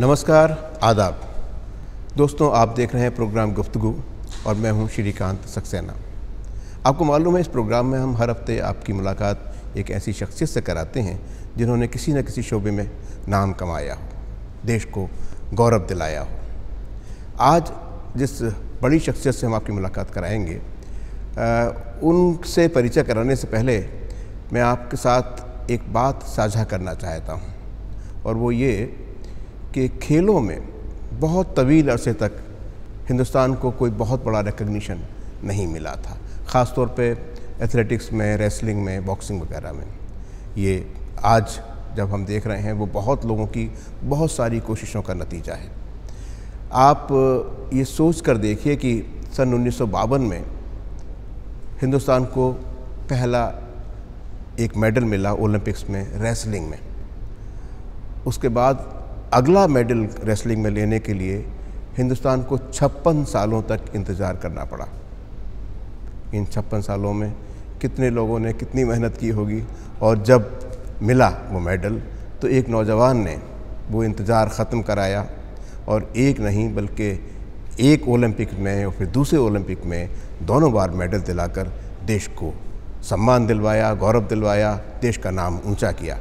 नमस्कार, आदाब दोस्तों, आप देख रहे हैं प्रोग्राम गुफ्तगू और मैं हूं श्रीकांत सक्सेना। आपको मालूम है, इस प्रोग्राम में हम हर हफ्ते आपकी मुलाकात एक ऐसी शख्सियत से कराते हैं जिन्होंने किसी न किसी शोबे में नाम कमाया हो, देश को गौरव दिलाया हो। आज जिस बड़ी शख्सियत से हम आपकी मुलाकात कराएंगे, उनसे परिचय कराने से पहले मैं आपके साथ एक बात साझा करना चाहता हूँ, और वो ये कि खेलों में बहुत तवील अरसे तक हिंदुस्तान को कोई बहुत बड़ा रिकग्निशन नहीं मिला था, ख़ास तौर पे एथलेटिक्स में, रेसलिंग में, बॉक्सिंग वगैरह में। ये आज जब हम देख रहे हैं वो बहुत लोगों की बहुत सारी कोशिशों का नतीजा है। आप ये सोच कर देखिए कि सन 1952 में हिंदुस्तान को पहला एक मेडल मिला ओलंपिक्स में रेसलिंग में। उसके बाद अगला मेडल रेसलिंग में लेने के लिए हिंदुस्तान को 56 सालों तक इंतज़ार करना पड़ा। इन 56 सालों में कितने लोगों ने कितनी मेहनत की होगी, और जब मिला वो मेडल तो एक नौजवान ने वो इंतज़ार ख़त्म कराया, और एक नहीं बल्कि एक ओलंपिक में और फिर दूसरे ओलंपिक में दोनों बार मेडल दिलाकर देश को सम्मान दिलवाया, गौरव दिलवाया, देश का नाम ऊंचा किया।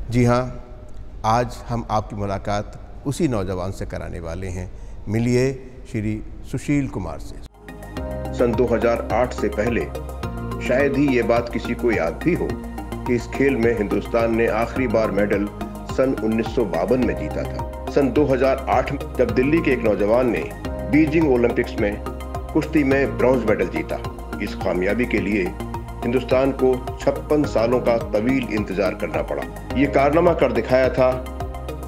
जी हाँ, आज हम आपकी मुलाकात उसी नौजवान से कराने वाले हैं। मिलिए श्री सुशील कुमार से। सन 2008 से पहले शायद ही ये बात किसी को याद भी हो कि इस खेल में हिंदुस्तान ने आखिरी बार मेडल सन 1952 में जीता था। सन 2008 में जब दिल्ली के एक नौजवान ने बीजिंग ओलंपिक्स में कुश्ती में ब्रॉन्ज मेडल जीता। इस कामयाबी के लिए हिंदुस्तान को 56 सालों का तवील इंतजार करना पड़ा। ये कारनामा कर दिखाया था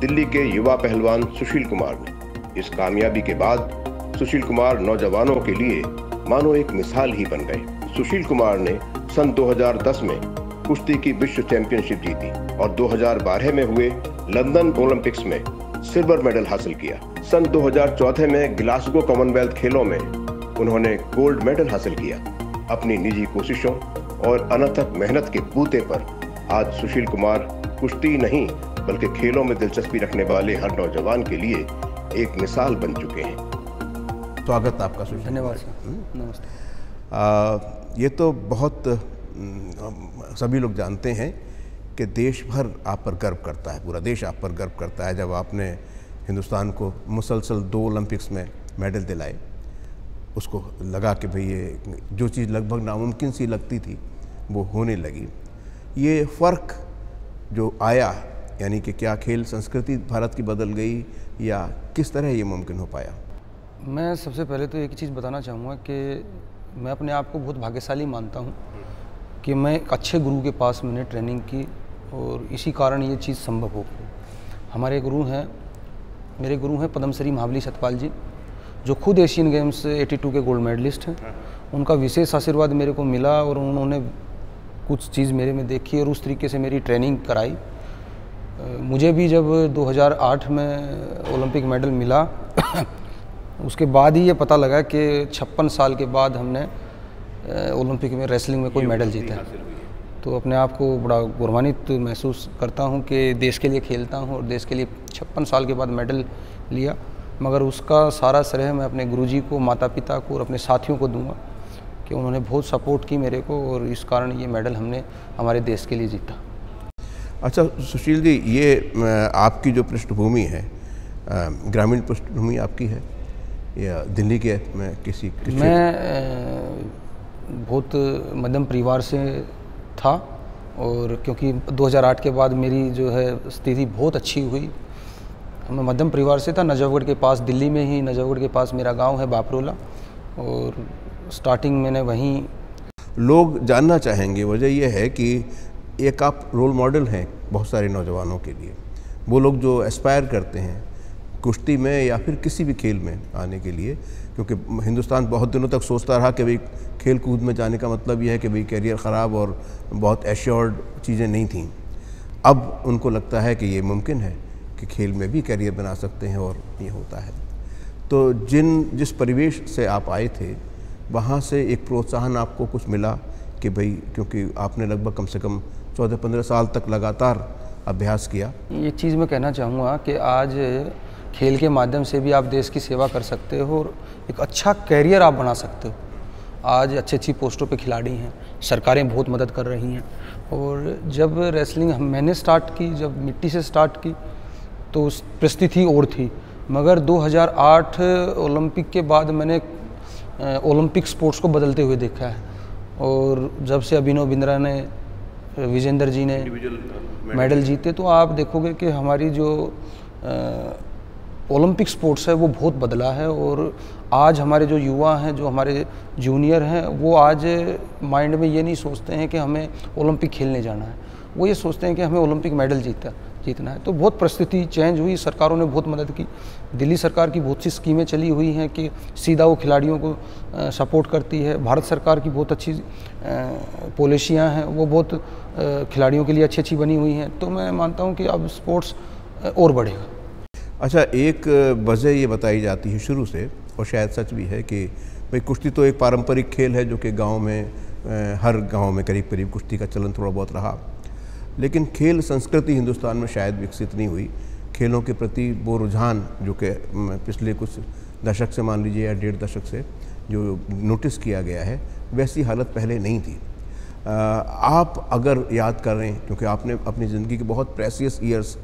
दिल्ली के युवा पहलवान सुशील कुमार ने। इस कामयाबी के बाद सुशील कुमार नौजवानों के लिए मानो एक मिसाल ही बन गए। सुशील कुमार ने सन 2010 में कुश्ती की विश्व चैंपियनशिप जीती और 2012 में हुए लंदन ओलंपिक्स में सिल्वर मेडल हासिल किया। सन 2014 में ग्लासगो कॉमनवेल्थ खेलों में उन्होंने गोल्ड मेडल हासिल किया। अपनी निजी कोशिशों और अनथक मेहनत के बूते पर आज सुशील कुमार कुश्ती नहीं बल्कि खेलों में दिलचस्पी रखने वाले हर नौजवान के लिए एक मिसाल बन चुके हैं। स्वागत आपका सुशील। धन्यवाद सर। नमस्ते। ये तो बहुत सभी लोग जानते हैं कि देश भर आप पर गर्व करता है, पूरा देश आप पर गर्व करता है जब आपने हिंदुस्तान को मुसलसल 2 ओलंपिक्स में मेडल दिलाए। उसको लगा कि भाई ये जो चीज़ लगभग नामुमकिन सी लगती थी वो होने लगी। ये फ़र्क जो आया, यानी कि क्या खेल संस्कृति भारत की बदल गई या किस तरह ये मुमकिन हो पाया? मैं सबसे पहले तो एक चीज़ बताना चाहूँगा कि मैं अपने आप को बहुत भाग्यशाली मानता हूँ कि मैं एक अच्छे गुरु के पास मैंने ट्रेनिंग की और इसी कारण ये चीज़ संभव हो गई। हमारे गुरु हैं, मेरे गुरु हैं पद्मश्री महाबली सतपाल जी, जो खुद एशियन गेम्स 82 के गोल्ड मेडलिस्ट हैं। उनका विशेष आशीर्वाद मेरे को मिला और उन्होंने कुछ चीज़ मेरे में देखी और उस तरीके से मेरी ट्रेनिंग कराई। मुझे भी जब 2008 में ओलंपिक मेडल मिला उसके बाद ही ये पता लगा कि 56 साल के बाद हमने ओलंपिक में रेसलिंग में कोई मेडल जीता है। तो अपने आप को बड़ा गौरवान्वित महसूस करता हूँ कि देश के लिए खेलता हूँ और देश के लिए 56 साल के बाद मेडल लिया। मगर उसका सारा श्रेय मैं अपने गुरुजी को, माता पिता को और अपने साथियों को दूंगा कि उन्होंने बहुत सपोर्ट की मेरे को और इस कारण ये मेडल हमने हमारे देश के लिए जीता। अच्छा सुशील जी, ये आपकी जो पृष्ठभूमि है, ग्रामीण पृष्ठभूमि आपकी है या दिल्ली के किसी मैं बहुत मध्यम परिवार से था, और क्योंकि 2008 के बाद मेरी जो है स्थिति बहुत अच्छी हुई। मैं मध्यम परिवार से था, नजफगढ़ के पास, दिल्ली में ही नजफगढ़ के पास मेरा गांव है बापरोला, और स्टार्टिंग मैंने वहीं। लोग जानना चाहेंगे, वजह यह है कि एक आप रोल मॉडल हैं बहुत सारे नौजवानों के लिए। वो लोग जो एस्पायर करते हैं कुश्ती में या फिर किसी भी खेल में आने के लिए, क्योंकि हिंदुस्तान बहुत दिनों तक सोचता रहा कि भाई खेल कूद में जाने का मतलब यह है कि भाई करियर ख़राब और बहुत एश्योर्ड चीज़ें नहीं थीं। अब उनको लगता है कि ये मुमकिन है कि खेल में भी करियर बना सकते हैं और ये होता है। तो जिस परिवेश से आप आए थे वहाँ से एक प्रोत्साहन आपको कुछ मिला कि भाई, क्योंकि आपने लगभग कम से कम 14-15 साल तक लगातार अभ्यास किया? ये चीज़ मैं कहना चाहूँगा कि आज खेल के माध्यम से भी आप देश की सेवा कर सकते हो और एक अच्छा कैरियर आप बना सकते हो। आज अच्छी अच्छी पोस्टों पे खिलाड़ी हैं, सरकारें बहुत मदद कर रही हैं। और जब रेसलिंग मैंने स्टार्ट की, जब मिट्टी से स्टार्ट की, तो परिस्थिति और थी, मगर 2008 ओलंपिक के बाद मैंने ओलंपिक स्पोर्ट्स को बदलते हुए देखा है। और जब से अभिनव बिंद्रा ने, विजेंद्र जी ने मेडल जीते, तो आप देखोगे कि हमारी जो ओलंपिक स्पोर्ट्स है वो बहुत बदला है। और आज हमारे जो युवा हैं, जो हमारे जूनियर हैं, वो आज माइंड में ये नहीं सोचते हैं कि हमें ओलंपिक खेलने जाना है, वो ये सोचते हैं कि हमें ओलंपिक मेडल जीतना है। तो बहुत परिस्थिति चेंज हुई, सरकारों ने बहुत मदद की। दिल्ली सरकार की बहुत सी स्कीमें चली हुई हैं कि सीधा वो खिलाड़ियों को सपोर्ट करती है। भारत सरकार की बहुत अच्छी पॉलिसियाँ हैं, वो बहुत खिलाड़ियों के लिए अच्छी अच्छी बनी हुई हैं। तो मैं मानता हूँ कि अब स्पोर्ट्स और बढ़ेगा। अच्छा, एक वजह ये बताई जाती है शुरू से, और शायद सच भी है, कि भाई कुश्ती तो एक पारंपरिक खेल है जो कि गांव में हर गांव में करीब करीब कुश्ती का चलन थोड़ा बहुत रहा, लेकिन खेल संस्कृति हिंदुस्तान में शायद विकसित नहीं हुई। खेलों के प्रति वो रुझान जो कि पिछले कुछ दशक से, मान लीजिए, या 1.5 दशक से जो नोटिस किया गया है, वैसी हालत पहले नहीं थी। आप अगर याद कर रहे हैं, क्योंकि आपने अपनी ज़िंदगी के बहुत प्रेशियस ईयर्स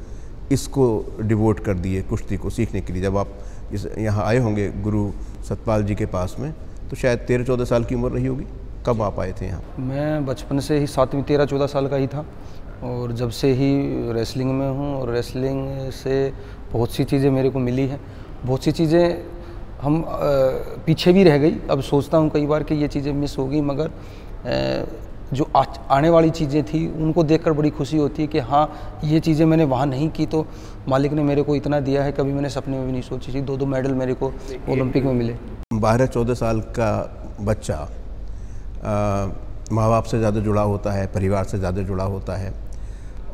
इसको डिवोट कर दिए कुश्ती को सीखने के लिए। जब आप यहाँ आए होंगे गुरु सतपाल जी के पास में, तो शायद 13-14 साल की उम्र रही होगी। कब आप आए थे यहाँ? मैं बचपन से ही 7वीं 13-14 साल का ही था, और जब से ही रेसलिंग में हूँ, और रेसलिंग से बहुत सी चीज़ें मेरे को मिली हैं। बहुत सी चीज़ें हम पीछे भी रह गई। अब सोचता हूँ कई बार कि ये चीज़ें मिस हो गई, मगर जो आने वाली चीज़ें थी उनको देखकर बड़ी खुशी होती है कि हाँ, ये चीज़ें मैंने वहाँ नहीं की तो मालिक ने मेरे को इतना दिया है, कभी मैंने सपने में भी नहीं सोची थी। 2 मेडल मेरे को ओलंपिक में मिले। 12-14 साल का बच्चा माँ बाप से ज़्यादा जुड़ा होता है, परिवार से ज़्यादा जुड़ा होता है,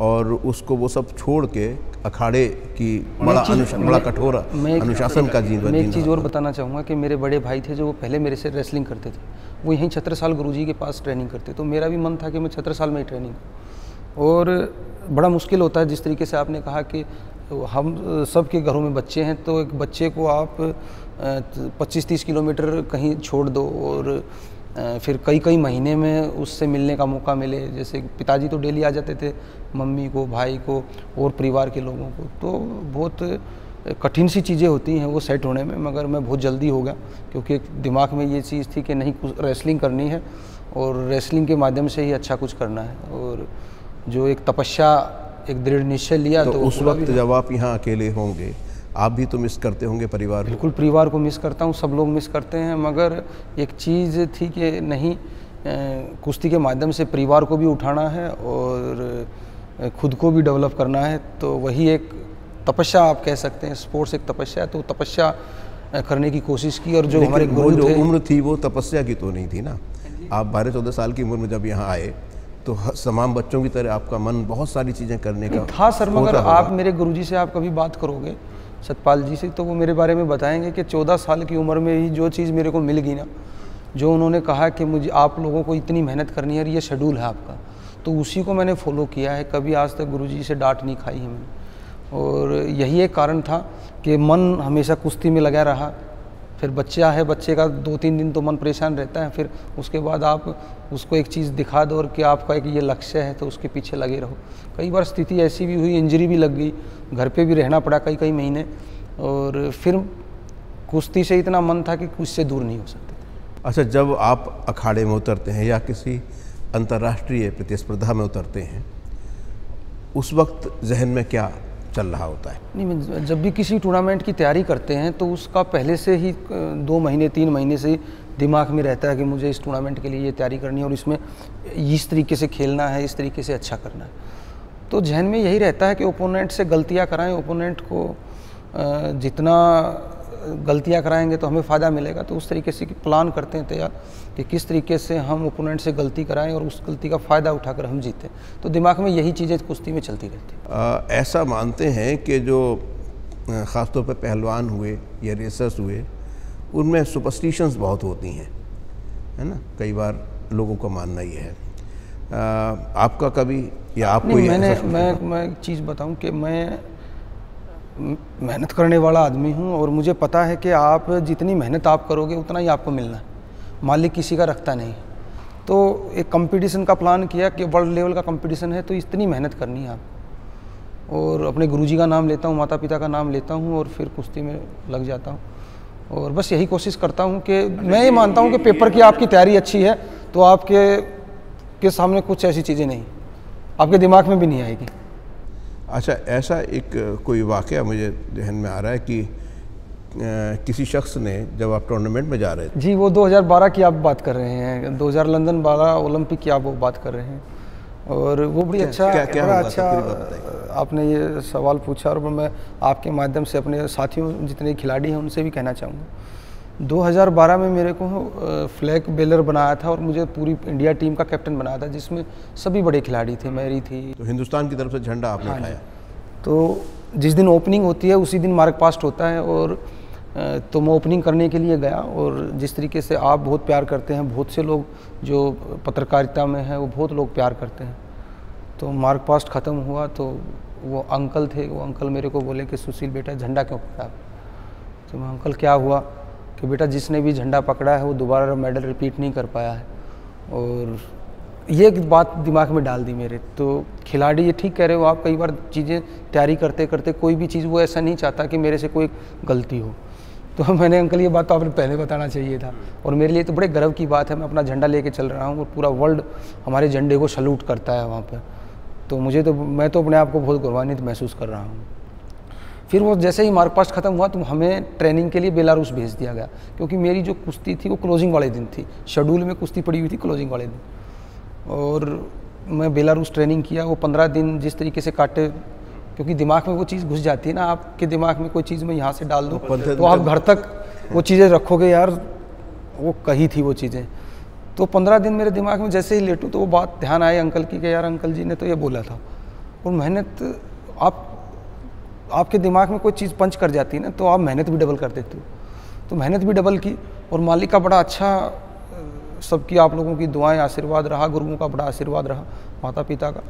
और उसको वो सब छोड़ के अखाड़े की बड़ा कठोर अनुशासन का जीवन। मैं एक चीज़ और बताना चाहूँगा कि मेरे बड़े भाई थे जो वो पहले मेरे से रेसलिंग करते थे, वो यहीं छत्रसाल गुरुजी के पास ट्रेनिंग करते। तो मेरा भी मन था कि मैं छत्रसाल में ही ट्रेनिंग करूँ। और बड़ा मुश्किल होता है, जिस तरीके से आपने कहा कि हम सबके घरों में बच्चे हैं, तो एक बच्चे को आप 25-30 किलोमीटर कहीं छोड़ दो और फिर कई महीने में उससे मिलने का मौका मिले। जैसे पिताजी तो डेली आ जाते थे, मम्मी को, भाई को और परिवार के लोगों को, तो बहुत कठिन सी चीज़ें होती हैं वो सेट होने में। मगर मैं बहुत जल्दी हो गया, क्योंकि दिमाग में ये चीज़ थी कि नहीं, कुछ रेसलिंग करनी है और रेसलिंग के माध्यम से ही अच्छा कुछ करना है। और जो एक तपस्या, एक दृढ़ निश्चय लिया। तो उस वक्त जब आप यहाँ अकेले होंगे, आप भी तो मिस करते होंगे परिवार को? बिल्कुल, परिवार को मिस करता हूँ, सब लोग मिस करते हैं। मगर एक चीज़ थी कि नहीं, कुश्ती के माध्यम से परिवार को भी उठाना है और खुद को भी डेवलप करना है। तो वही एक तपस्या आप कह सकते हैं, स्पोर्ट्स एक तपस्या है, तो तपस्या करने की कोशिश की। और जो हमारे गुरु जो थे, उम्र थी वो तपस्या की तो नहीं थी ना। आप 12-14 साल की उम्र में जब यहाँ आए, तो तमाम बच्चों की तरह आपका मन बहुत सारी चीज़ें करने का था सर। मगर आप मेरे गुरुजी से आप कभी बात करोगे, सतपाल जी से, तो वो मेरे बारे में बताएंगे कि 14 साल की उम्र में ही जो चीज़ मेरे को मिल गई ना, जो उन्होंने कहा कि मुझे, आप लोगों को इतनी मेहनत करनी है, ये शेड्यूल है आपका, तो उसी को मैंने फॉलो किया है। कभी आज तक गुरुजी से डांट नहीं खाई है मैंने। और यही एक कारण था कि मन हमेशा कुश्ती में लगा रहा। फिर बच्चा है, बच्चे का 2-3 दिन तो मन परेशान रहता है, फिर उसके बाद आप उसको एक चीज़ दिखा दो और कि आपका एक ये लक्ष्य है, तो उसके पीछे लगे रहो। कई बार स्थिति ऐसी भी हुई, इंजरी भी लग गई, घर पे भी रहना पड़ा कई महीने, और फिर कुश्ती से इतना मन था कि उससे दूर नहीं हो सकते। अच्छा, जब आप अखाड़े में उतरते हैं या किसी अंतर्राष्ट्रीय प्रतिस्पर्धा में उतरते हैं, उस वक्त जहन में क्या चल रहा होता है? नहीं, जब भी किसी टूर्नामेंट की तैयारी करते हैं तो उसका पहले से ही 2 महीने 3 महीने से दिमाग में रहता है कि मुझे इस टूर्नामेंट के लिए ये तैयारी करनी है और इसमें इस तरीके से खेलना है, इस तरीके से अच्छा करना है। तो जहन में यही रहता है कि ओपोनेंट से गलतियां कराएं, ओपोनेंट को जितना गलतियां कराएंगे तो हमें फ़ायदा मिलेगा। तो उस तरीके से प्लान करते हैं तैयार कि किस तरीके से हम ओपोनेंट से गलती कराएं और उस गलती का फ़ायदा उठाकर हम जीतें। तो दिमाग में यही चीज़ें कुश्ती में चलती रहती। ऐसा मानते हैं कि जो ख़ासतौर पर पहलवान हुए या रेसर्स हुए, उनमें सुपरस्टिशंस बहुत होती हैं, है ना? कई बार लोगों का मानना ये है। आपका कभी या आप नहीं, कोई मैं एक चीज़ बताऊं कि मैं मेहनत करने वाला आदमी हूं और मुझे पता है कि आप जितनी मेहनत आप करोगे उतना ही आपको मिलना है, मालिक किसी का रखता नहीं। तो एक कंपटीशन का प्लान किया कि वर्ल्ड लेवल का कंपटीशन है तो इतनी मेहनत करनी है आप। और अपने गुरुजी का नाम लेता हूँ, माता पिता का नाम लेता हूँ और फिर कुश्ती में लग जाता हूँ। और बस यही कोशिश करता हूँ कि मैं ये मानता हूँ कि पेपर की आपकी तैयारी अच्छी है तो आपके सामने कुछ ऐसी चीज़ें नहीं, आपके दिमाग में भी नहीं आएगी। अच्छा, ऐसा एक कोई वाक़या मुझे ध्यान में आ रहा है कि किसी शख्स ने, जब आप टूर्नामेंट में जा रहे थे, जी वो 2012 की आप बात कर रहे हैं, 2000 लंदन 12 ओलंपिक की आप वो बात कर रहे हैं। और वो बड़ी बड़ा अच्छा आपने ये सवाल पूछा और मैं आपके माध्यम से अपने साथियों जितने खिलाड़ी हैं उनसे भी कहना चाहूँगा। 2012 में मेरे को फ्लैग बेलर बनाया था और मुझे पूरी इंडिया टीम का कैप्टन बनाया था जिसमें सभी बड़े खिलाड़ी थे, मैरी थी। तो हिंदुस्तान की तरफ से झंडा आपने उठाया। तो जिस दिन ओपनिंग होती है उसी दिन मार्क पास्ट होता है और तो मैं ओपनिंग करने के लिए गया। और जिस तरीके से आप बहुत प्यार करते हैं, बहुत से लोग जो पत्रकारिता में हैं वो बहुत लोग प्यार करते हैं। तो मार्क पास्ट ख़त्म हुआ तो वो अंकल थे, वो अंकल मेरे को बोले कि सुशील बेटा झंडा क्यों पकड़ा। तो मैं अंकल क्या हुआ कि बेटा जिसने भी झंडा पकड़ा है वो दोबारा मेडल रिपीट नहीं कर पाया है। और ये एक बात दिमाग में डाल दी मेरे। तो खिलाड़ी ये ठीक कह रहे हो आप, कई बार चीज़ें तैयारी करते करते कोई भी चीज़ वो ऐसा नहीं चाहता कि मेरे से कोई गलती हो। तो मैंने अंकल ये बात तो आपने पहले बताना चाहिए था। और मेरे लिए तो बड़े गर्व की बात है, मैं अपना झंडा लेके चल रहा हूँ और पूरा वर्ल्ड हमारे झंडे को सल्यूट करता है वहाँ पर। तो मैं तो अपने आप को बहुत गौरवान्वित महसूस कर रहा हूँ। फिर वो जैसे ही मार्क पास्ट ख़त्म हुआ तो हमें ट्रेनिंग के लिए बेलारूस भेज दिया गया, क्योंकि मेरी जो कुश्ती थी वो क्लोजिंग वाले दिन थी, शेड्यूल में कुश्ती पड़ी हुई थी क्लोजिंग वाले दिन। और मैं बेलारूस ट्रेनिंग किया। वो 15 दिन जिस तरीके से काटे, क्योंकि दिमाग में वो चीज़ घुस जाती है ना, आपके दिमाग में कोई चीज़ मैं यहाँ से डाल दूँ तो आप घर तक वो चीज़ें रखोगे, यार वो कही थी वो चीज़ें। तो 15 दिन मेरे दिमाग में जैसे ही लेटूँ तो वो बात ध्यान आई अंकल की कि यार अंकल जी ने तो ये बोला था। और मेहनत आपके दिमाग में कोई चीज़ पंच कर जाती है ना तो आप मेहनत भी डबल कर देते हो। तो मेहनत भी डबल की और मालिक का बड़ा अच्छा, सबकी आप लोगों की दुआएं आशीर्वाद रहा, गुरुओं का बड़ा आशीर्वाद रहा, माता पिता का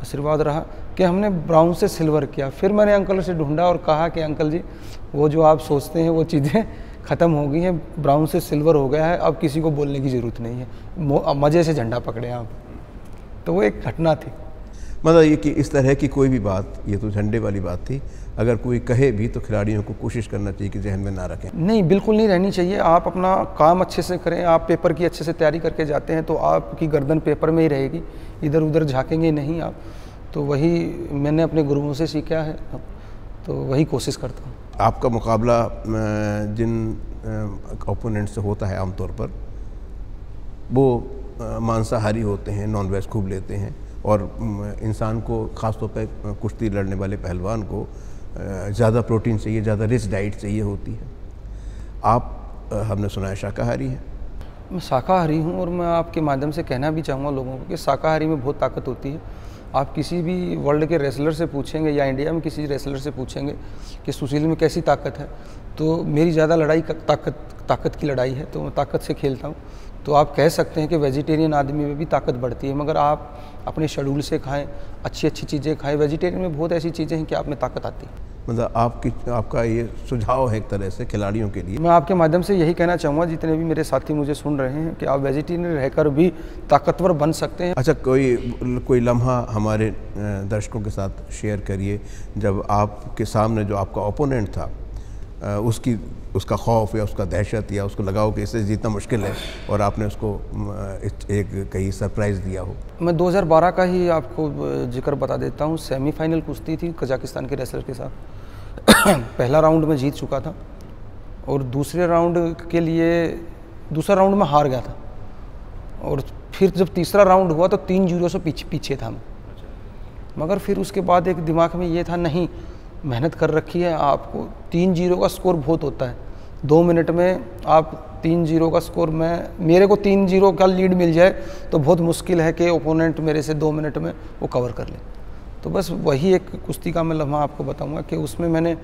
आशीर्वाद रहा कि हमने ब्राउन से सिल्वर किया। फिर मैंने अंकल से ढूंढा और कहा कि अंकल जी वो जो आप सोचते हैं वो चीज़ें ख़त्म हो गई हैं, ब्राउन से सिल्वर हो गया है, अब किसी को बोलने की ज़रूरत नहीं है, मज़े से झंडा पकड़े आप। तो वो एक घटना थी। मतलब ये कि इस तरह की कोई भी बात, ये तो झंडे वाली बात थी, अगर कोई कहे भी तो खिलाड़ियों को कोशिश करना चाहिए कि जहन में ना रखें। नहीं, बिल्कुल नहीं रहनी चाहिए। आप अपना काम अच्छे से करें, आप पेपर की अच्छे से तैयारी करके जाते हैं तो आपकी गर्दन पेपर में ही रहेगी, इधर उधर झाँकेंगे नहीं आप। तो वही मैंने अपने गुरुओं से सीखा है, तो वही कोशिश करता हूँ। आपका मुकाबला जिन ओपोनेंट से होता है आमतौर पर वो मांसाहारी होते हैं, नॉन वेज खूब लेते हैं और इंसान को ख़ास तौर पर कुश्ती लड़ने वाले पहलवान को ज़्यादा प्रोटीन चाहिए, ज़्यादा रिच डाइट चाहिए होती है। आप हमने सुना है शाकाहारी हैं। मैं शाकाहारी हूँ और मैं आपके माध्यम से कहना भी चाहूँगा लोगों को कि शाकाहारी में बहुत ताकत होती है। आप किसी भी वर्ल्ड के रेसलर से पूछेंगे या इंडिया में किसी रेसलर से पूछेंगे कि सुशील में कैसी ताकत है, तो मेरी ज़्यादा लड़ाई ताकत की लड़ाई है, तो मैं ताकत से खेलता हूँ। तो आप कह सकते हैं कि वेजिटेरियन आदमी में भी ताकत बढ़ती है, मगर आप अपने शेड्यूल से खाएं, अच्छी अच्छी चीज़ें खाएं। वेजिटेरियन में बहुत ऐसी चीज़ें हैं कि आप में ताकत आती है। मतलब आपका ये सुझाव है एक तरह से खिलाड़ियों के लिए। मैं आपके माध्यम से यही कहना चाहूँगा जितने भी मेरे साथी मुझे सुन रहे हैं कि आप वेजिटेरियन रहकर भी ताकतवर बन सकते हैं। अच्छा, कोई लम्हा हमारे दर्शकों के साथ शेयर करिए जब आपके सामने जो आपका ओपोनेंट था उसका खौफ या उसका दहशत या उसको लगाओ कि इससे जीतना मुश्किल है और आपने उसको एक कहीं सरप्राइज़ दिया हो। मैं 2012 का ही आपको जिक्र बता देता हूँ। सेमीफाइनल कुश्ती थी कजाकिस्तान के रेसलर के साथ। पहला राउंड में जीत चुका था और दूसरा राउंड में हार गया था। और फिर जब तीसरा राउंड हुआ तो 3-0 से पीछे था मैं। मगर फिर उसके बाद एक दिमाग में ये था, नहीं मेहनत कर रखी है, आपको 3-0 का स्कोर बहुत होता है। 2 मिनट में आप 3-0 का स्कोर मेरे को 3-0 का लीड मिल जाए तो बहुत मुश्किल है कि ओपोनेंट मेरे से 2 मिनट में वो कवर कर ले। तो बस वही एक कुश्ती का मैं लम्हा आपको बताऊंगा कि उसमें मैंने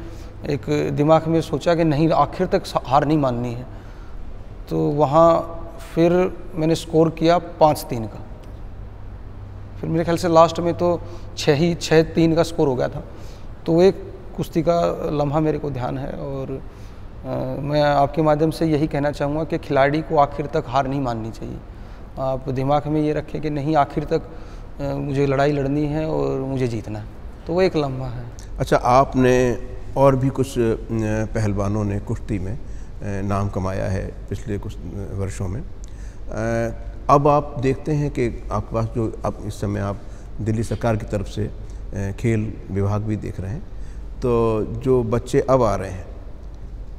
एक दिमाग में सोचा कि नहीं, आखिर तक हार नहीं माननी है। तो वहाँ फिर मैंने स्कोर किया 5-3 का फिर मेरे ख्याल से लास्ट में तो 6-3 का स्कोर हो गया था। तो एक कुश्ती का लम्हा मेरे को ध्यान है। और मैं आपके माध्यम से यही कहना चाहूँगा कि खिलाड़ी को आखिर तक हार नहीं माननी चाहिए। आप दिमाग में ये रखें कि नहीं, आखिर तक मुझे लड़ाई लड़नी है और मुझे जीतना है। तो वो एक लम्हा है। अच्छा, आपने और भी कुछ पहलवानों ने कुश्ती में नाम कमाया है पिछले कुछ वर्षों में। अब आप देखते हैं कि आपके पास जो अब इस समय आप दिल्ली सरकार की तरफ से खेल विभाग भी देख रहे हैं, तो जो बच्चे अब आ रहे हैं,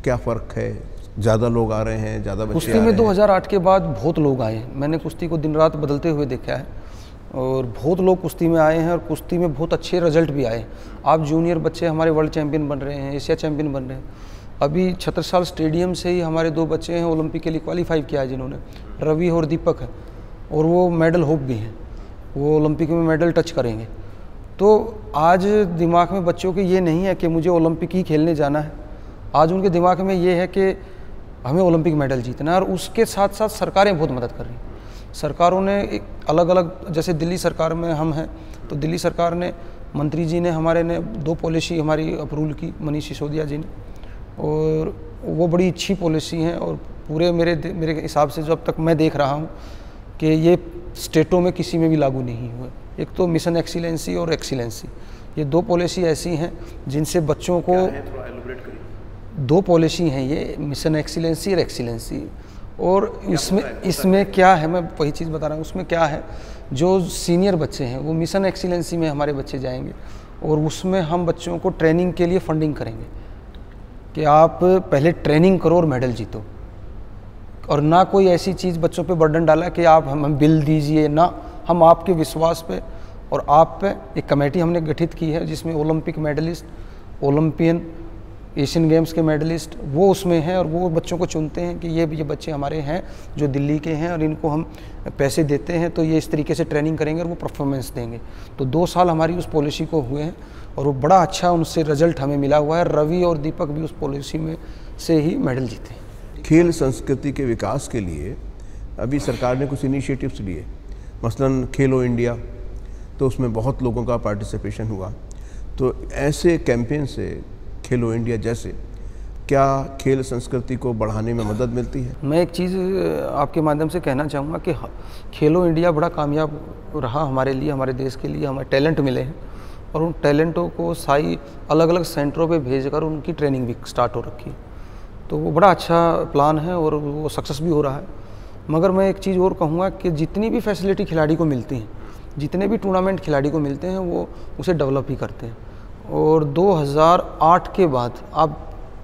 क्या फ़र्क है? ज़्यादा लोग आ रहे हैं, ज़्यादा बच्चे कुश्ती में 2008 के बाद बहुत लोग आए हैं। मैंने कुश्ती को दिन रात बदलते हुए देखा है और बहुत लोग कुश्ती में आए हैं और कुश्ती में बहुत अच्छे रिजल्ट भी आए। आप जूनियर बच्चे हमारे वर्ल्ड चैम्पियन बन रहे हैं, एशिया चैम्पियन बन रहे हैं। अभी छत्रसाल स्टेडियम से ही हमारे 2 बच्चे हैं ओलंपिक के लिए क्वालिफाई किया है जिन्होंने, रवि और दीपक है, और वो मेडल होप भी हैं, वो ओलंपिक में मेडल टच करेंगे। तो आज दिमाग में बच्चों के ये नहीं है कि मुझे ओलंपिक ही खेलने जाना है। आज उनके दिमाग में ये है कि हमें ओलंपिक मेडल जीतना है। और उसके साथ साथ सरकारें बहुत मदद कर रही हैं। सरकारों ने एक अलग अलग, जैसे दिल्ली सरकार में हम हैं तो दिल्ली सरकार ने, मंत्री जी ने हमारे ने 2 पॉलिसी हमारी अप्रूवल की, मनीष सिसोदिया जी ने, और वो बड़ी अच्छी पॉलिसी हैं। और पूरे मेरे हिसाब से जो अब तक मैं देख रहा हूँ कि ये स्टेटों में किसी में भी लागू नहीं हुए। एक तो मिशन एक्सीलेंसी और एक्सीलेंसी, ये 2 पॉलिसी ऐसी हैं जिनसे बच्चों को, 2 पॉलिसी हैं ये, मिशन एक्सीलेंसी और एक्सीलेंसी। और इसमें क्या है, मैं वही चीज़ बता रहा हूँ। उसमें क्या है, जो सीनियर बच्चे हैं वो मिशन एक्सीलेंसी में हमारे बच्चे जाएंगे और उसमें हम बच्चों को ट्रेनिंग के लिए फंडिंग करेंगे कि आप पहले ट्रेनिंग करो और मेडल जीतो। और ना कोई ऐसी चीज़ बच्चों पे बर्डन डाला कि आप हम बिल दीजिए, ना, हम आपके विश्वास पे और आप पे एक कमेटी हमने गठित की है जिसमें Olympic medallist, Olympian, Asian Games के मेडलिस्ट वो उसमें हैं। और वो बच्चों को चुनते हैं कि ये बच्चे हमारे हैं जो दिल्ली के हैं और इनको हम पैसे देते हैं, तो ये इस तरीके से ट्रेनिंग करेंगे और वो परफॉर्मेंस देंगे। तो 2 साल हमारी उस पॉलिसी को हुए हैं और वो बड़ा अच्छा उनसे रिजल्ट हमें मिला हुआ है। रवि और दीपक भी उस पॉलिसी में से ही मेडल जीते। खेल संस्कृति के विकास के लिए अभी सरकार ने कुछ इनिशिएटिव्स लिए, मसलन खेलो इंडिया, तो उसमें बहुत लोगों का पार्टिसिपेशन हुआ। तो ऐसे कैंपेन से, खेलो इंडिया जैसे, क्या खेल संस्कृति को बढ़ाने में मदद मिलती है? मैं एक चीज़ आपके माध्यम से कहना चाहूँगा कि खेलो इंडिया बड़ा कामयाब रहा हमारे लिए, हमारे देश के लिए। हमें टैलेंट मिले हैं और उन टैलेंटों को साई अलग अलग सेंटरों पे भेजकर उनकी ट्रेनिंग भी स्टार्ट हो रखी है। तो वो बड़ा अच्छा प्लान है और वो सक्सेस भी हो रहा है। मगर मैं एक चीज़ और कहूँगा कि जितनी भी फैसिलिटी खिलाड़ी को मिलती हैं, जितने भी टूर्नामेंट खिलाड़ी को मिलते हैं, वो उसे डेवलप ही करते हैं। और 2008 के बाद आप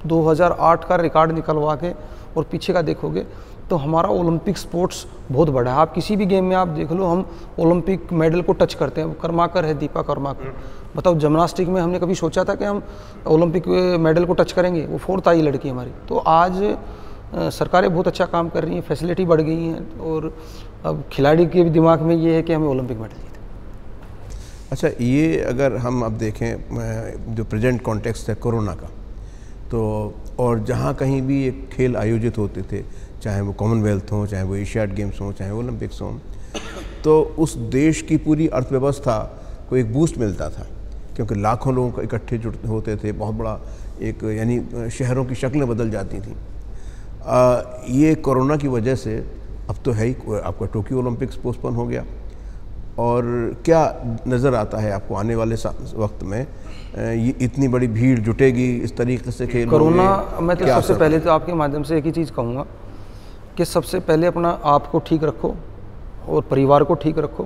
2008 का रिकॉर्ड निकलवा के और पीछे का देखोगे तो हमारा ओलंपिक स्पोर्ट्स बहुत बड़ा है। आप किसी भी गेम में आप देख लो, हम ओलंपिक मेडल को टच करते हैं। कर्माकर है, दीपा कर्माकर, बताओ, जिम्नास्टिक में हमने कभी सोचा था कि हम ओलंपिक मेडल को टच करेंगे? वो 4th आई लड़की हमारी। तो आज सरकारें बहुत अच्छा काम कर रही हैं, फैसिलिटी बढ़ गई हैं और अब खिलाड़ी के भी दिमाग में ये है कि हमें ओलंपिक मेडल जीते। अच्छा, ये अगर हम अब देखें जो प्रेजेंट कॉन्टेक्स्ट है कोरोना का, तो और जहाँ कहीं भी एक खेल आयोजित होते थे, चाहे वो कॉमनवेल्थ हो, चाहे वो एशियाड गेम्स हों, चाहे ओलंपिक्स हों, तो उस देश की पूरी अर्थव्यवस्था को एक बूस्ट मिलता था, क्योंकि लाखों लोग को इकट्ठे जुट होते थे। बहुत बड़ा एक, यानी शहरों की शक्लें बदल जाती थीं। ये कोरोना की वजह से अब तो है ही, आपका टोक्यो ओलंपिक्स पोस्टपोन हो गया। और क्या नज़र आता है आपको आने वाले वक्त में, ये इतनी बड़ी भीड़ जुटेगी इस तरीके से खेल कोरोना? मैं तो सबसे पहले तो आपके माध्यम से एक ही चीज़ कहूँगा कि सबसे पहले अपना आप को ठीक रखो और परिवार को ठीक रखो,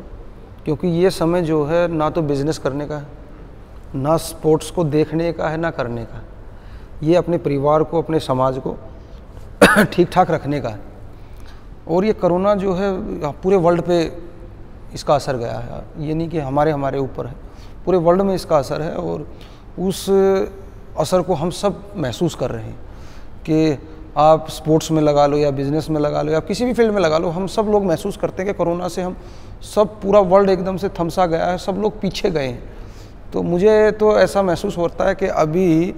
क्योंकि ये समय जो है ना तो बिज़नेस करने का है, ना स्पोर्ट्स को देखने का है, ना करने का है। ये अपने परिवार को, अपने समाज को ठीक ठाक रखने का है। और ये कोरोना जो है पूरे वर्ल्ड पे इसका असर गया है, ये नहीं कि हमारे ऊपर है, पूरे वर्ल्ड में इसका असर है। और उस असर को हम सब महसूस कर रहे हैं कि आप स्पोर्ट्स में लगा लो या बिज़नेस में लगा लो या किसी भी फील्ड में लगा लो, हम सब लोग महसूस करते हैं कि कोरोना से हम सब, पूरा वर्ल्ड एकदम से थमसा गया है, सब लोग पीछे गए हैं। तो मुझे तो ऐसा महसूस होता है कि अभी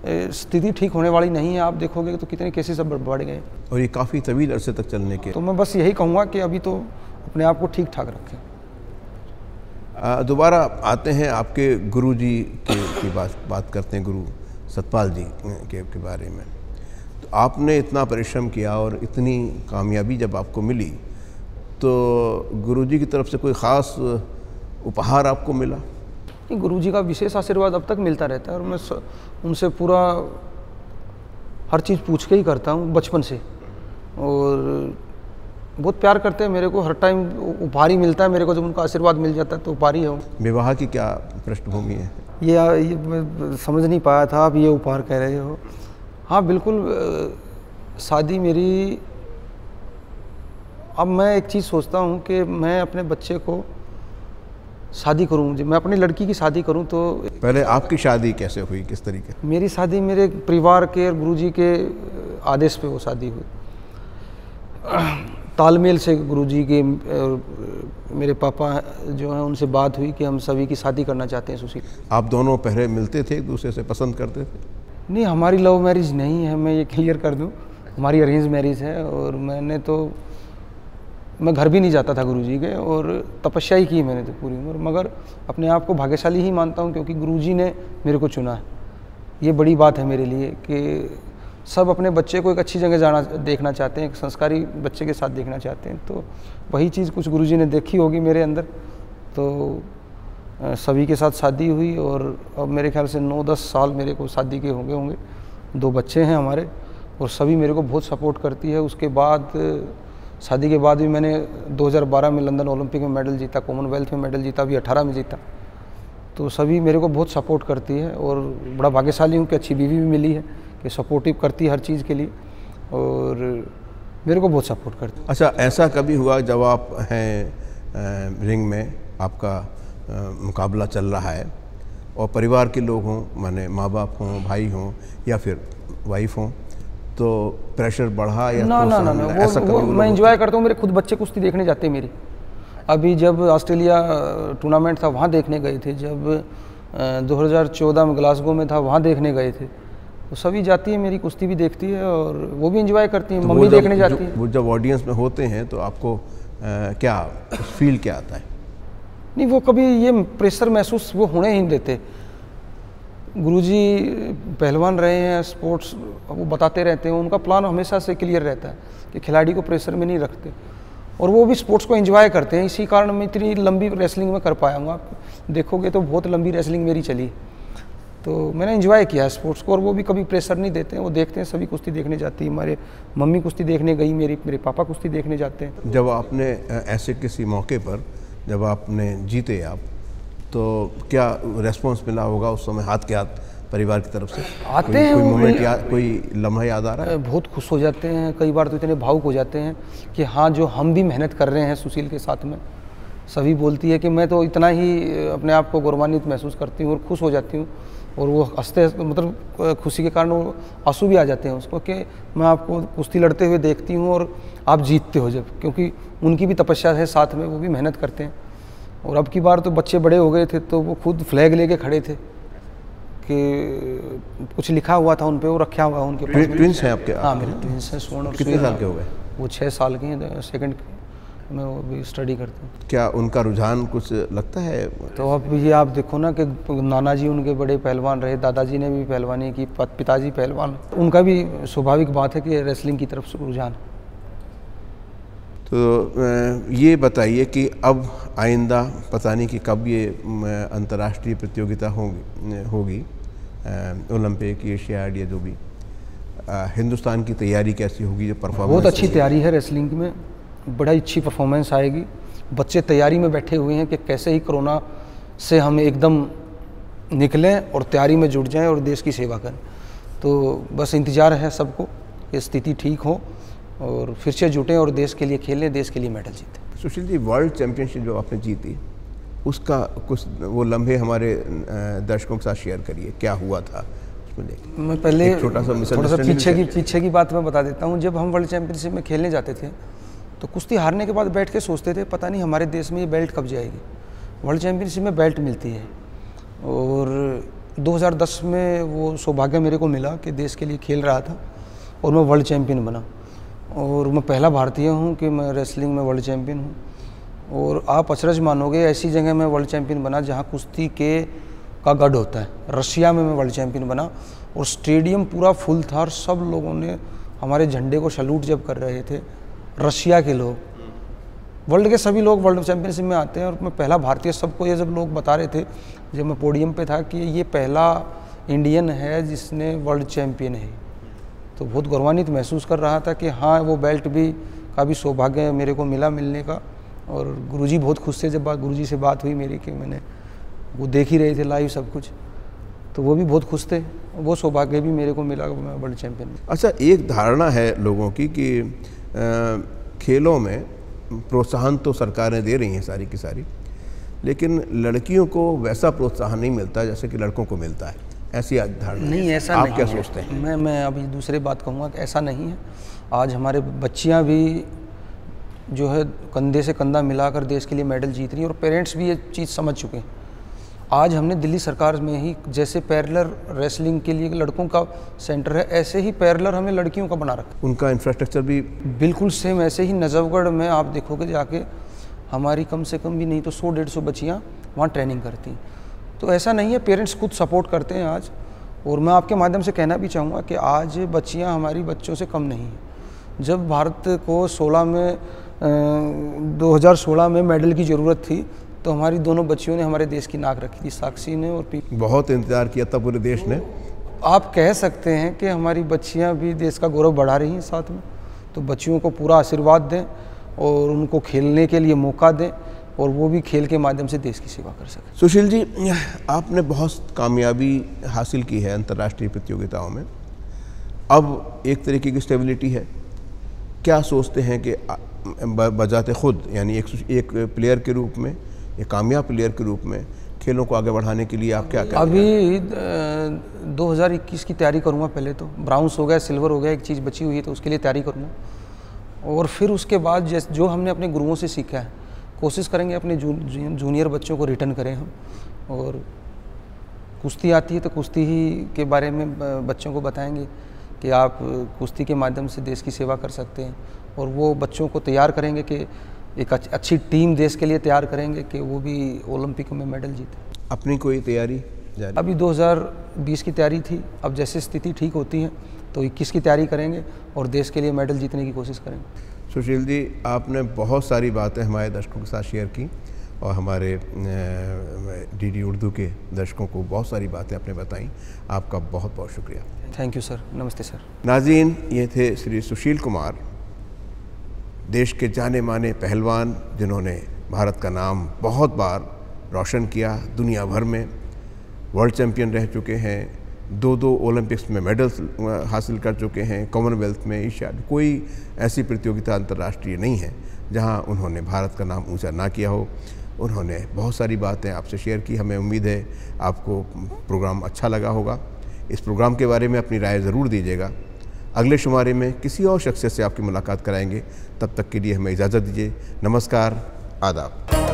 स्थिति ठीक होने वाली नहीं है। आप देखोगे तो कितने केसेस अब बढ़ गए और ये काफ़ी तवील अरसे तक चलने के। तो मैं बस यही कहूँगा कि अभी तो अपने आप को ठीक ठाक रखें। दोबारा आते हैं आपके गुरुजी की बात करते हैं, गुरु सतपाल जी के बारे में। तो आपने इतना परिश्रम किया और इतनी कामयाबी जब आपको मिली तो गुरुजी की तरफ से कोई ख़ास उपहार आपको मिला? गुरुजी का विशेष आशीर्वाद अब तक मिलता रहता है और मैं उनसे पूरा हर चीज़ पूछ के ही करता हूँ बचपन से, और बहुत प्यार करते हैं मेरे को। हर टाइम उपहार ही मिलता है मेरे को, जब उनका आशीर्वाद मिल जाता है तो उपहार ही है। विवाह की क्या पृष्ठभूमि है? ये मैं समझ नहीं पाया था आप ये उपहार कह रहे हो। हाँ बिल्कुल, शादी मेरी, अब मैं एक चीज़ सोचता हूँ कि मैं अपने बच्चे को शादी करूँ, मैं अपनी लड़की की शादी करूँ तो पहले आपकी शादी कैसे हुई, किस तरीके? मेरी शादी मेरे परिवार के और गुरुजी के आदेश पे वो शादी हुई, तालमेल से। गुरुजी के मेरे पापा जो हैं उनसे बात हुई कि हम सभी की शादी करना चाहते हैं सुशील। आप दोनों पहले मिलते थे, एक दूसरे से पसंद करते थे? नहीं, हमारी लव मैरिज नहीं है, मैं ये क्लियर कर दूं, हमारी अरेंज मैरिज है। और मैं घर भी नहीं जाता था गुरुजी के, और तपस्या ही की मैंने तो पूरी उम्र। मगर अपने आप को भाग्यशाली ही मानता हूँ क्योंकि गुरुजी ने मेरे को चुना है। ये बड़ी बात है मेरे लिए कि सब अपने बच्चे को एक अच्छी जगह देखना चाहते हैं, एक संस्कारी बच्चे के साथ देखना चाहते हैं। तो वही चीज़ कुछ गुरुजी ने देखी होगी मेरे अंदर, तो सभी के साथ शादी हुई। और अब मेरे ख्याल से 9-10 साल मेरे को शादी के होंगे। 2 बच्चे हैं हमारे, और सभी मेरे को बहुत सपोर्ट करती है। उसके बाद शादी के बाद भी मैंने 2012 में लंदन ओलंपिक में मेडल जीता, कॉमनवेल्थ में मेडल जीता, अभी 18 में जीता। तो सभी मेरे को बहुत सपोर्ट करती है, और बड़ा भाग्यशाली हूँ कि अच्छी बीवी भी मिली है कि सपोर्टिव करती है हर चीज़ के लिए, और मेरे को बहुत सपोर्ट करती है। अच्छा, ऐसा कभी हुआ जब आप हैं रिंग में, आपका मुकाबला चल रहा है और परिवार के लोग हों, माने माँ बाप हों, भाई हों या फिर वाइफ हों, तो प्रेशर बढ़ा या ना, ऐसा वो मैं एंजॉय करता हूँ। मेरे खुद बच्चे कुश्ती देखने जाते हैं मेरी। अभी जब ऑस्ट्रेलिया टूर्नामेंट था वहाँ देखने गए थे, जब 2014 में ग्लासगो में था वहाँ देखने गए थे। तो सभी जाती है मेरी, कुश्ती भी देखती है और वो भी एंजॉय करती है। तो मम्मी देखने जाती है। वो जब ऑडियंस में होते हैं तो आपको क्या फील क्या आता है? नहीं, वो कभी ये प्रेशर महसूस वो होने ही नहीं देते। गुरुजी पहलवान रहे हैं, स्पोर्ट्स वो बताते रहते हैं, उनका प्लान हमेशा से क्लियर रहता है कि खिलाड़ी को प्रेशर में नहीं रखते, और वो भी स्पोर्ट्स को एंजॉय करते हैं। इसी कारण मैं इतनी लंबी रेसलिंग में कर पाया हूँ। आप देखोगे तो बहुत लंबी रेसलिंग मेरी चली, तो मैंने एंजॉय किया स्पोर्ट्स को। और वो भी कभी प्रेशर नहीं देते हैं, वो देखते हैं, सभी कुश्ती देखने जाती है। हमारे मम्मी कुश्ती देखने गई, मेरे पापा कुश्ती देखने जाते हैं। जब आपने ऐसे किसी मौके पर जब आपने जीते आप, तो क्या रेस्पॉन्स मिला होगा उस समय हाथ के हाथ परिवार की तरफ से? आते हैं कोई मोमेंट याद, कोई लम्हा याद आ रहा है? बहुत खुश हो जाते हैं, कई बार तो इतने भावुक हो जाते हैं कि हाँ, जो हम भी मेहनत कर रहे हैं सुशील के साथ में। सभी बोलती है कि मैं तो इतना ही अपने आप को गौरवान्वित महसूस करती हूँ और खुश हो जाती हूँ, और वो हंसते, मतलब खुशी के कारण वो आंसू भी आ जाते हैं उसको, कि मैं आपको कुश्ती लड़ते हुए देखती हूँ और आप जीतते हो जब, क्योंकि उनकी भी तपस्या है साथ में, वो भी मेहनत करते हैं। और अब की बार तो बच्चे बड़े हो गए थे, तो वो खुद फ्लैग लेके खड़े थे कि कुछ लिखा हुआ था उन पे, वो रखा हुआ है उनके पास। ट्विंस हैं आपके? हाँ, मेरे ट्विंस हैं, स्वर्ण और कितने साल के हो गए? वो 6 साल के हैं, सेकंड में वो भी स्टडी करते हैं। क्या उनका रुझान कुछ लगता है? तो अब ये आप देखो ना कि नाना जी उनके बड़े पहलवान रहे, दादाजी ने भी पहलवानी की, पिताजी पहलवान, उनका भी स्वाभाविक बात है कि रेसलिंग की तरफ से रुझान। तो ये बताइए कि अब आइंदा पता नहीं कि कब ये अंतर्राष्ट्रीय प्रतियोगिता होगी ओलंपिक, एशियाड या जो भी, हिंदुस्तान की तैयारी कैसी होगी? जो परफॉर्मेंस बहुत अच्छी तैयारी है रेसलिंग में, बड़ा अच्छी परफॉर्मेंस आएगी। बच्चे तैयारी में बैठे हुए हैं कि कैसे ही कोरोना से हम एकदम निकलें और तैयारी में जुट जाएं और देश की सेवा करें। तो बस इंतज़ार है सबको कि स्थिति ठीक हो और फिर से जुटें और देश के लिए खेलें, देश के लिए medal जीतें। Sushil ji, world championship जो आपने जीती, उसका कुछ वो लम्हे हमारे दर्शकों के साथ शेयर करिए, क्या हुआ था उसमें? देखिए, मैं पहले थोड़ा सा पीछे की बात मैं बता देता हूँ। जब हम वर्ल्ड चैंपियनशिप में खेलने जाते थे तो कुश्ती हारने के बाद बैठ के सोचते थे पता नहीं हमारे देश में ये बेल्ट कब जाएगी। वर्ल्ड चैंपियनशिप में बेल्ट मिलती है, और 2010 में वो सौभाग्य मेरे को मिला कि देश के लिए खेल रहा था और मैं वर्ल्ड चैम्पियन बना। और मैं पहला भारतीय हूँ कि मैं रेसलिंग में वर्ल्ड चैम्पियन हूँ। और आप अचरज मानोगे, ऐसी जगह मैं वर्ल्ड चैम्पियन बना जहाँ कुश्ती का गढ़ होता है। रशिया में मैं वर्ल्ड चैम्पियन बना और स्टेडियम पूरा फुल था और सब लोगों ने हमारे झंडे को सैल्यूट जब कर रहे थे, रशिया के लोग, वर्ल्ड के सभी लोग वर्ल्ड चैम्पियनशिप में आते हैं और मैं पहला भारतीय, सबको ये जब लोग बता रहे थे जब मैं पोडियम पे था कि ये पहला इंडियन है जिसने वर्ल्ड चैम्पियन है, तो बहुत गौरवान्वित महसूस कर रहा था कि हाँ, वो बेल्ट भी का भी सौभाग्य मेरे को मिलने का। और गुरुजी बहुत खुश थे जब गुरुजी से बात हुई मेरी कि मैंने वो देख ही रहे थे लाइव सब कुछ, तो वो भी बहुत खुश थे, वो सौभाग्य भी मेरे को मिला मैं वर्ल्ड चैम्पियन। अच्छा, एक धारणा है लोगों की कि खेलों में प्रोत्साहन तो सरकारें दे रही हैं सारी की सारी, लेकिन लड़कियों को वैसा प्रोत्साहन नहीं मिलता जैसे कि लड़कों को मिलता है, ऐसी धारणा नहीं। ऐसा आप नहीं क्या है। सोचते हैं? मैं अभी दूसरी बात कहूँगा कि ऐसा नहीं है। आज हमारे बच्चियाँ भी जो है कंधे से कंधा मिलाकर देश के लिए मेडल जीत रही है और पेरेंट्स भी ये चीज़ समझ चुके हैं। आज हमने दिल्ली सरकार में ही जैसे पैरेलल रेसलिंग के लिए लड़कों का सेंटर है, ऐसे ही पैरेलल हमें लड़कियों का बना रखा। उनका इंफ्रास्ट्रक्चर भी बिल्कुल सेम ऐसे ही। नजफगढ़ में आप देखोगे जाके हमारी कम से कम भी नहीं तो 100-150 बच्चियाँ वहाँ ट्रेनिंग करती हैं। तो ऐसा नहीं है, पेरेंट्स खुद सपोर्ट करते हैं आज। और मैं आपके माध्यम से कहना भी चाहूँगा कि आज बच्चियाँ हमारी बच्चों से कम नहीं हैं। जब भारत को 2016 में मेडल की ज़रूरत थी तो हमारी दोनों बच्चियों ने हमारे देश की नाक रखी थी, साक्षी ने और बहुत इंतज़ार किया था पूरे देश ने। आप कह सकते हैं कि हमारी बच्चियां भी देश का गौरव बढ़ा रही हैं साथ में। तो बच्चियों को पूरा आशीर्वाद दें और उनको खेलने के लिए मौका दें और वो भी खेल के माध्यम से देश की सेवा कर सकें। सुशील जी, आपने बहुत कामयाबी हासिल की है अंतर्राष्ट्रीय प्रतियोगिताओं में, अब एक तरीके की स्टेबिलिटी है। क्या सोचते हैं कि बजाते खुद, यानी एक प्लेयर के रूप में, एक कामयाब प्लेयर के रूप में खेलों को आगे बढ़ाने के लिए आप क्या करेंगे? अभी 2021 की तैयारी करूँगा। पहले तो ब्राउन्स हो गया, सिल्वर हो गया, एक चीज़ बची हुई है तो उसके लिए तैयारी करूँगा। और फिर उसके बाद जो हमने अपने गुरुओं से सीखा है, कोशिश करेंगे अपने जूनियर बच्चों को रिटर्न करें हम। और कुश्ती आती है तो कुश्ती ही के बारे में बच्चों को बताएंगे कि आप कुश्ती के माध्यम से देश की सेवा कर सकते हैं। और वो बच्चों को तैयार करेंगे कि एक अच्छी टीम देश के लिए तैयार करेंगे कि वो भी ओलंपिक में मेडल जीते। अपनी कोई तैयारी जारी? अभी 2020 की तैयारी थी, अब जैसे स्थिति ठीक होती है तो 21 की तैयारी करेंगे और देश के लिए मेडल जीतने की कोशिश करेंगे। सुशील जी, आपने बहुत सारी बातें हमारे दर्शकों के साथ शेयर की और हमारे डीडी उर्दू के दर्शकों को बहुत सारी बातें आपने बताई। आपका बहुत बहुत शुक्रिया। Thank you sir. नमस्ते सर। नाज़रीन, ये थे श्री सुशील कुमार, देश के जाने माने पहलवान, जिन्होंने भारत का नाम बहुत बार रोशन किया, दुनिया भर में वर्ल्ड चैम्पियन रह चुके हैं, 2 ओलंपिक्स में मेडल्स हासिल कर चुके हैं, कॉमनवेल्थ में, एशियाड, कोई ऐसी प्रतियोगिता अंतर्राष्ट्रीय नहीं है जहां उन्होंने भारत का नाम ऊंचा ना किया हो। उन्होंने बहुत सारी बातें आपसे शेयर की। हमें उम्मीद है आपको प्रोग्राम अच्छा लगा होगा। इस प्रोग्राम के बारे में अपनी राय ज़रूर दीजिएगा। अगले शुमारे में किसी और शख्सियत से आपकी मुलाकात कराएंगे। तब तक के लिए हमें इजाज़त दीजिए। नमस्कार, आदाब।